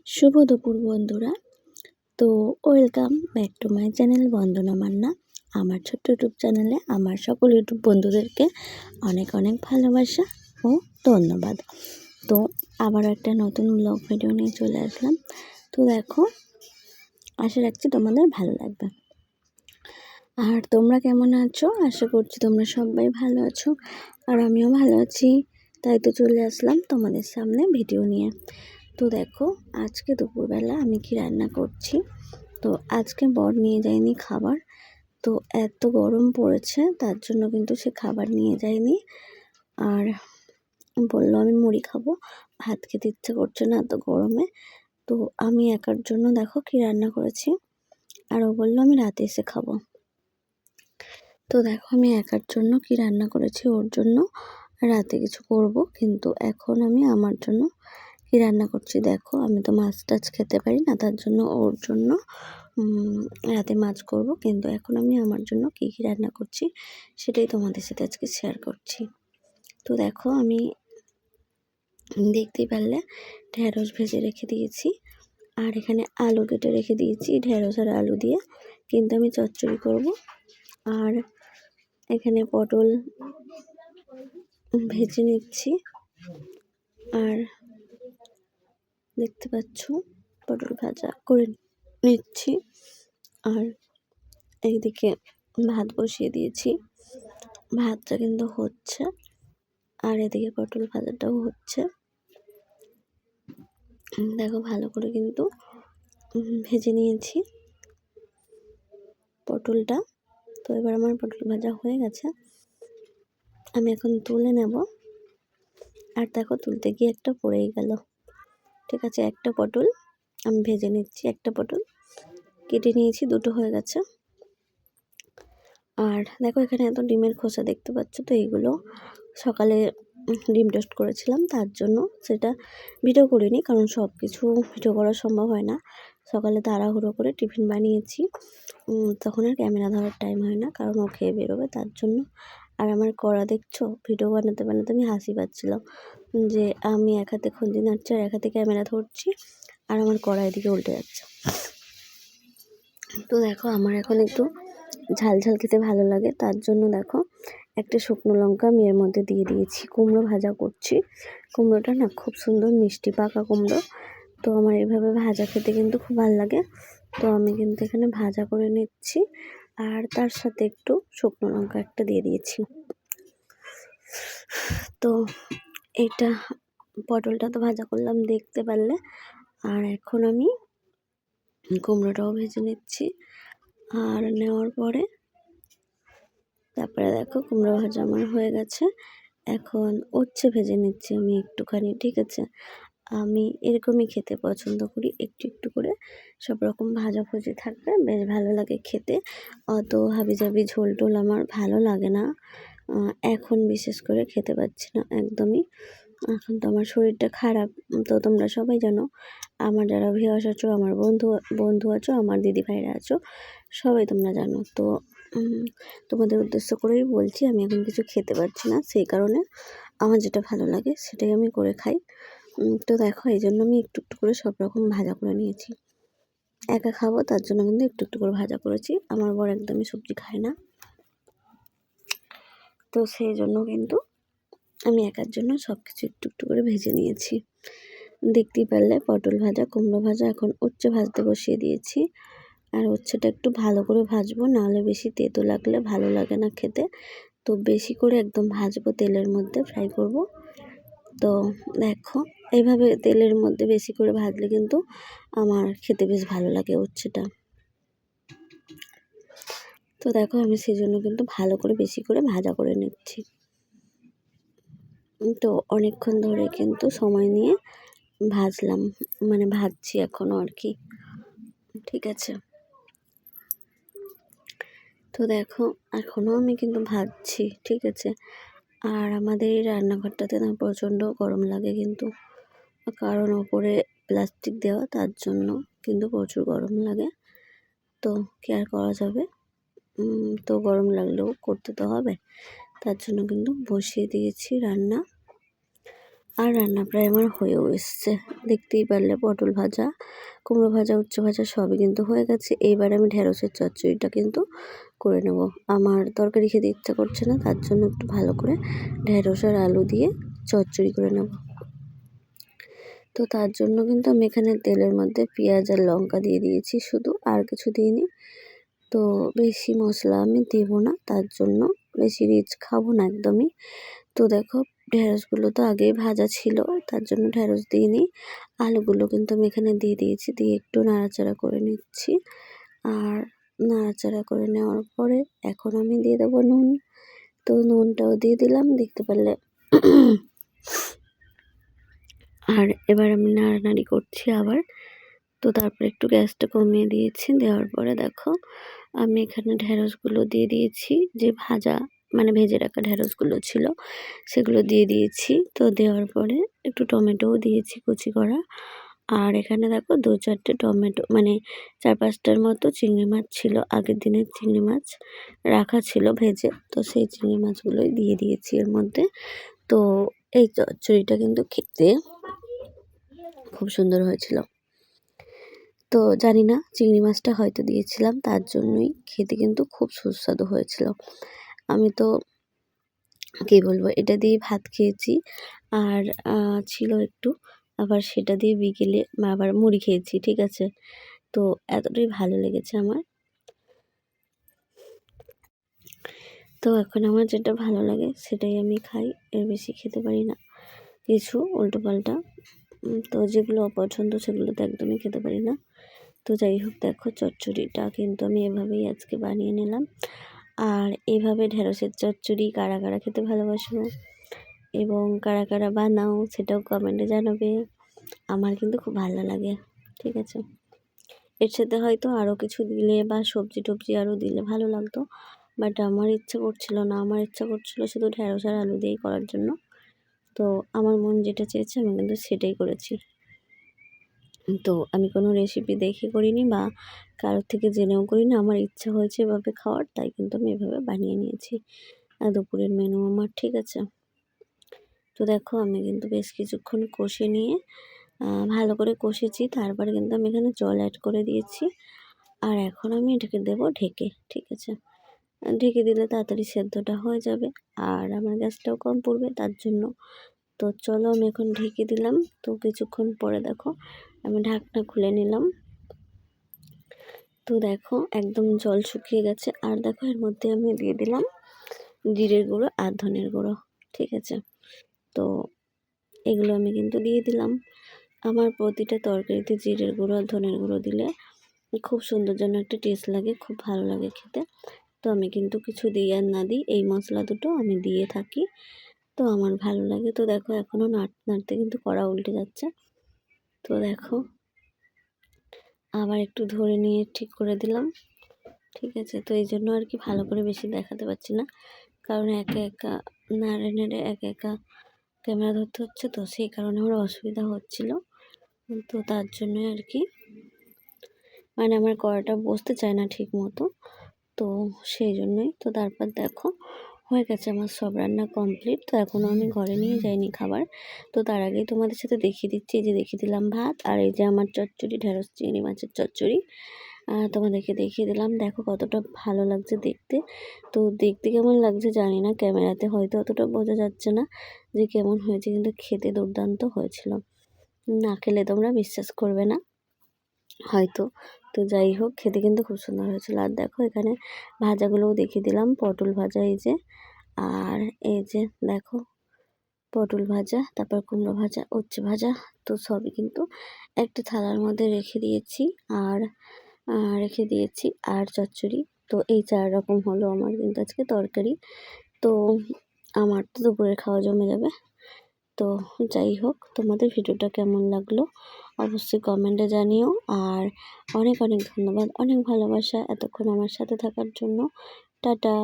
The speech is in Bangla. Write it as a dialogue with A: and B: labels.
A: শুভ দুপুর বন্ধুরা। তো welcome back to my channel Bandana Manna. আমার ছোট্ট ইউটিউব চ্যানেলে আমার সকল ইউটিউব বন্ধুদেরকে অনেক অনেক ভালোবাসা ও ধন্যবাদ। তো আবার একটা নতুন ব্লগ ভিডিও নিয়ে চলে আসলাম। তো দেখো, আশা রাখছি তোমাদের ভালো লাগবে। আর তোমরা কেমন আছো? আশা করছি তোমরা সবাই ভালো আছো, আর আমিও ভালো আছি। তাই তো চলে আসলাম তোমাদের সামনে ভিডিও নিয়ে। তো দেখো, আজকে দুপুরবেলা আমি কি রান্না করছি। তো আজকে বর নিয়ে যায়নি খাবার। তো এত গরম পড়েছে, তার জন্য কিন্তু সে খাবার নিয়ে যায়নি। আর বললো আমি মুড়ি খাবো, ভাত খেতে ইচ্ছে করছে না এত গরমে। তো আমি একার জন্য দেখো কি রান্না করেছি। আর ও বললো আমি রাতে এসে খাবো। তো দেখো, আমি একার জন্য কি রান্না করেছি, ওর জন্য রাতে কিছু করব, কিন্তু এখন আমি আমার জন্য কি রান্না করছি দেখো। আমি তো মাছ টাছ খেতে পারি না, তার জন্য ওর জন্য রাতে মাছ করব, কিন্তু এখন আমি আমার জন্য কী কী রান্না করছি সেটাই তোমাদের সাথে আজকে শেয়ার করছি। তো দেখো, আমি দেখতেই পারলে ঢেঁড়স ভেজে রেখে দিয়েছি, আর এখানে আলু কেটে রেখে দিয়েছি ঢেঁড়স আর আলু দিয়ে, কিন্তু আমি চচ্চড়ি করব। আর এখানে পটল ভেজে নিচ্ছি, আর দেখতে পাচ্ছ পটল ভাজা করে নিচ্ছি। আর এইদিকে ভাত বসিয়ে দিয়েছি, ভাতটা কিন্তু হচ্ছে, আর এদিকে পটল ভাজাটাও হচ্ছে। দেখো, ভালো করে কিন্তু ভেজে নিয়েছি পটলটা। তো এবার আমার পটল ভাজা হয়ে গেছে, আমি এখন তুলে নেব। আর দেখো, তুলতে গিয়ে একটা পড়েই গেল। ঠিক আছে, একটা পটল আমি ভেজে নিচ্ছি, একটা পটল কেটে নিয়েছি, দুটো হয়ে গেছে। আর দেখো, এখানে এত ডিমের খোসা দেখতে পাচ্ছ। তো এইগুলো সকালে ডিম টোস্ট করেছিলাম, তার জন্য সেটা ভিডিও করিনি, কারণ সব কিছু ভিডিও করা সম্ভব হয় না। সকালে তাড়াহুড়ো করে টিফিন বানিয়েছি, তখন আর ক্যামেরা ধরার টাইম হয় না, কারণ ও খেয়ে বেরোবে তার জন্য। আর আমার কড়া দেখছো, ভিডিও বানাতে বানাতে আমি হাসি পাচ্ছিলাম যে আমি এক হাতে খুন্তি নাড়ছি আর এক হাতে ক্যামেরা ধরছি, আর আমার কড়া এদিকে উল্টে যাচ্ছে। তো দেখো, আমার এখন একটু ঝাল ঝাল খেতে ভালো লাগে, তার জন্য দেখো একটা শুকনো লঙ্কা আমি এর মধ্যে দিয়ে দিয়েছি। কুমড়ো ভাজা করছি, কুমড়োটা না খুব সুন্দর মিষ্টি পাকা কুমড়ো। তো আমার এইভাবে ভাজা খেতে কিন্তু খুব ভালো লাগে। তো আমি কিন্তু এখানে ভাজা করে নিচ্ছি, আর তার সাথে একটু শুকনো লঙ্কা একটা দিয়ে দিয়েছি। তো এইটা পটলটা তো ভাজা করলাম দেখতে পারলে, আর এখন আমি কুমড়োটাও ভেজে নিচ্ছি। আর নেওয়ার পরে তারপরে দেখো, কুমড়ো ভাজা আমার হয়ে গেছে। এখন উচ্ছে ভেজে নিচ্ছি আমি একটুখানি। ঠিক আছে, আমি এরকমই খেতে পছন্দ করি, একটু একটু করে সব রকম ভাজাভুজি থাকলে বেশ ভালো লাগে খেতে। অত হাবিজাবি ঝোল টোল আমার ভালো লাগে না, এখন বিশেষ করে খেতে পাচ্ছি না একদমই। এখন তো আমার শরীরটা খারাপ, তো তোমরা সবাই জানো। আমার যারা ভিউয়ার্স আছো, আমার বন্ধু আছো, আমার দিদি ভাইরা আছো, সবাই তোমরা জানো। তো তোমাদের উদ্দেশ্য করেই বলছি, আমি এখন কিছু খেতে পারছি না, সেই কারণে আমার যেটা ভালো লাগে সেটাই আমি করে খাই। তো দেখো, এই জন্য আমি একটু একটু করে সব রকম ভাজা করে নিয়েছি। একা খাবো তার জন্য কিন্তু একটু একটু করে ভাজা করেছি। আমার বর একদমই সবজি খায় না, তো সেই জন্য কিন্তু আমি একার জন্য সব কিছু একটু একটু করে ভেজে নিয়েছি। দেখতেই পারলে পটল ভাজা, কুমড়ো ভাজা, এখন উচ্ছে ভাজতে বসিয়ে দিয়েছি। আর উচ্ছেটা একটু ভালো করে ভাজবো, নাহলে বেশি তেতো লাগলে ভালো লাগে না খেতে। তো বেশি করে একদম ভাজবো, তেলের মধ্যে ফ্রাই করব। তো দেখো, এইভাবে তেলের মধ্যে বেশি করে ভাজলে কিন্তু আমার খেতে বেশ ভালো লাগে উচ্ছেটা। তো দেখো, আমি সেই জন্য কিন্তু ভালো করে বেশি করে ভাজা করে নিচ্ছি। তো অনেকক্ষণ ধরে কিন্তু সময় নিয়ে ভাজলাম, মানে ভাজছি এখনও আর কি। ঠিক আছে, তো দেখো এখনও আমি কিন্তু ভাজছি। ঠিক আছে, আর আমাদের এই রান্নাঘরটাতে না প্রচণ্ড গরম লাগে কিন্তু, কারণ ওপরে প্লাস্টিক দেওয়া, তার জন্য কিন্তু প্রচুর গরম লাগে। তো কি আর করা যাবে, তো গরম লাগলেও করতে তো হবে, তার জন্য কিন্তু বসিয়ে দিয়েছি রান্না। আর রান্না প্রায় আমার হয়েও এসছে, দেখতেই পারলে পটল ভাজা, কুমড়ো ভাজা, উচ্ছে ভাজা সবই কিন্তু হয়ে গেছে। এইবার আমি ঢেঁড়সের চচ্চড়িটা কিন্তু করে নেব। আমার তরকারি খেতে ইচ্ছা করছে না, তার জন্য একটু ভালো করে ঢেঁড়স আর আলু দিয়ে চচ্চড়ি করে নেব। তো তার জন্য কিন্তু আমি এখানে তেলের মধ্যে পেঁয়াজ আর লঙ্কা দিয়ে দিয়েছি শুধু, আর কিছু দিইনি। তো বেশি মশলা আমি দেবো না, তার জন্য বেশি রিচ খাবো না একদমই। তো দেখো ঢেঁড়সগুলো তো আগেই ভাজা ছিল, তার জন্য ঢেঁড়স দিইনি। আলুগুলো কিন্তু আমি এখানে দিয়ে দিয়েছি, দিয়ে একটু নাড়াচাড়া করে নিচ্ছি। আর নাড়াচাড়া করে নেওয়ার পরে এখন আমি দিয়ে দেবো নুন। তো নুনটাও দিয়ে দিলাম, দেখতে পারলে। আর এবার আমি নাড়ানাড়ি করছি আবার। তো তারপরে একটু গ্যাসটা কমিয়ে দিয়েছি, দেওয়ার পরে দেখো আমি এখানে ঢেঁড়সগুলো দিয়ে দিয়েছি, যে ভাজা মানে ভেজে রাখা ঢেঁড়সগুলো ছিল সেগুলো দিয়ে দিয়েছি। তো দেওয়ার পরে একটু টমেটোও দিয়েছি কুচি করা। আর এখানে দেখো 2-4টে টমেটো মানে 4-5টার মতো চিংড়ি মাছ ছিল, আগের দিনের চিংড়ি মাছ রাখা ছিল ভেজে, তো সেই চিংড়ি মাছগুলোই দিয়ে দিয়েছি এর মধ্যে। তো এই চচ্চড়িটা কিন্তু খেতে খুব সুন্দর হয়েছিল। তো জানি না চিংড়ি মাছটা হয়তো দিয়েছিলাম, তার জন্যই খেতে কিন্তু খুব সুস্বাদু হয়েছিল। আমি তো কী বলবো, এটা দিয়ে ভাত খেয়েছি, আর ছিল একটু, আবার সেটা দিয়ে বিকেলে আবার মুড়ি খেয়েছি, ঠিক আছে। তো এতটাই ভালো লেগেছে আমার। তো এখন আমার যেটা ভালো লাগে সেটাই আমি খাই, এর বেশি খেতে পারি না কিছু উল্টোপাল্টা। তো যেগুলো অপছন্দ সেগুলো তো একদমই খেতে পারি না। তো যাই হোক, দেখো চচ্চড়িটা কিন্তু আমি এভাবেই আজকে বানিয়ে নিলাম। আর এভাবে ঢেঁড়সের চচ্চড়ি কারা কারা খেতে ভালোবাসো এবং কারা কারা বানাও সেটাও কমেন্টে জানাবে। আমার কিন্তু খুব ভালো লাগে, ঠিক আছে। এর সাথে হয়তো আরও কিছু দিলে বা সবজি টবজি আরও দিলে ভালো লাগতো, বাট আমার ইচ্ছা করছিল না। আমার ইচ্ছা করছিল শুধু ঢেঁড়স আর আলু দিয়েই করার জন্য। তো আমার মন যেটা চেয়েছে আমি কিন্তু সেটাই করেছি। তো আমি কোনো রেসিপি দেখে করিনি বা কারোর থেকে জেনেও করিনি, আমার ইচ্ছা হয়েছে এভাবে খাওয়ার, তাই কিন্তু আমি এভাবে বানিয়ে নিয়েছি। দুপুরের মেনু আমার, ঠিক আছে। তো দেখো আমি কিন্তু বেশ কিছুক্ষণ কষে নিয়ে ভালো করে কষেছি, তারপরে কিন্তু আমি এখানে জল অ্যাড করে দিয়েছি। আর এখন আমি এটাকে দেবো ঢেকে, ঠিক আছে। ঢেকে দিলে তাড়াতাড়ি সেদ্ধটা হয়ে যাবে, আর আমার গ্যাসটাও কম পড়বে তার জন্য। তো চলো আমি এখন ঢেকে দিলাম। তো কিছুক্ষণ পরে দেখো আমি ঢাকনা খুলে নিলাম। তো দেখো একদম জল শুকিয়ে গেছে, আর দেখো এর মধ্যে আমি দিয়ে দিলাম জিরের গুঁড়ো আর ধনের গুঁড়ো, ঠিক আছে। তো এগুলো আমি কিন্তু দিয়ে দিলাম। আমার প্রতিটা তরকারিতে জিরের গুঁড়ো আর ধনের গুঁড়ো দিলে খুব সুন্দর যেন একটা টেস্ট লাগে, খুব ভালো লাগে খেতে। তো আমি কিন্তু কিছু দিই আর না দিই এই মশলা দুটো আমি দিয়ে থাকি, তো আমার ভালো লাগে। তো দেখো এখনও নাড়তে নাড়তে কিন্তু কড়া উল্টে যাচ্ছে। তো দেখো আবার একটু ধরে নিয়ে ঠিক করে দিলাম, ঠিক আছে। তো এই জন্য আর কি ভালো করে বেশি দেখাতে পারছি না, কারণ একা একা নাড়ে নেড়ে একা একা ক্যামেরা ধরতে হচ্ছে, তো সেই কারণে আমার অসুবিধা হচ্ছিলো। তো তার জন্যই আর কি, মানে আমার কড়াটা বসতে চায় না ঠিক মতো, তো সেই জন্যই। তো তারপর দেখো হয়ে গেছে আমার সব রান্না কমপ্লিট। তো এখনও আমি ঘরে নিয়ে যাইনি খাবার। তো তার আগেই তোমাদের সাথে দেখিয়ে দিচ্ছি, এই যে দেখিয়ে দিলাম ভাত, আর এই যে আমার চচ্চড়ি, ঢেঁড়স চিংড়ি মাছের চচ্চড়ি তোমাদেরকে দেখিয়ে দিলাম। দেখো কতটা ভালো লাগছে দেখতে। তো দেখতে কেমন লাগছে জানি না, ক্যামেরাতে হয়তো অতটা বোঝা যাচ্ছে না যে কেমন হয়েছে, কিন্তু খেতে দুর্দান্ত হয়েছিল। না খেলে তোমরা বিশ্বাস করবে না হয়তো। তো যাই হোক, খেতে কিন্তু খুব সুন্দর হয়েছিল। আর দেখো এখানে ভাজাগুলোও দেখিয়ে দিলাম, পটল ভাজা এই যে, আর এই যে দেখো পটল ভাজা, তারপর কুমড়ো ভাজা, উচ্ছে ভাজা, তো সবই কিন্তু একটা থালার মধ্যে রেখে দিয়েছি। আর রেখে দিয়েছি আর চচ্চড়ি। তো এই 4 রকম হলো আমার কিন্তু আজকে তরকারি। তো আমার তো দুপুরের খাওয়া জমে যাবে। তো যাই হোক, তোমাদের ভিডিওটা কেমন লাগলো অবশ্যই কমেন্টে জানিও। আর অনেক অনেক ধন্যবাদ, অনেক ভালোবাসা এতক্ষণ আমার সাথে থাকার জন্য। টাটা।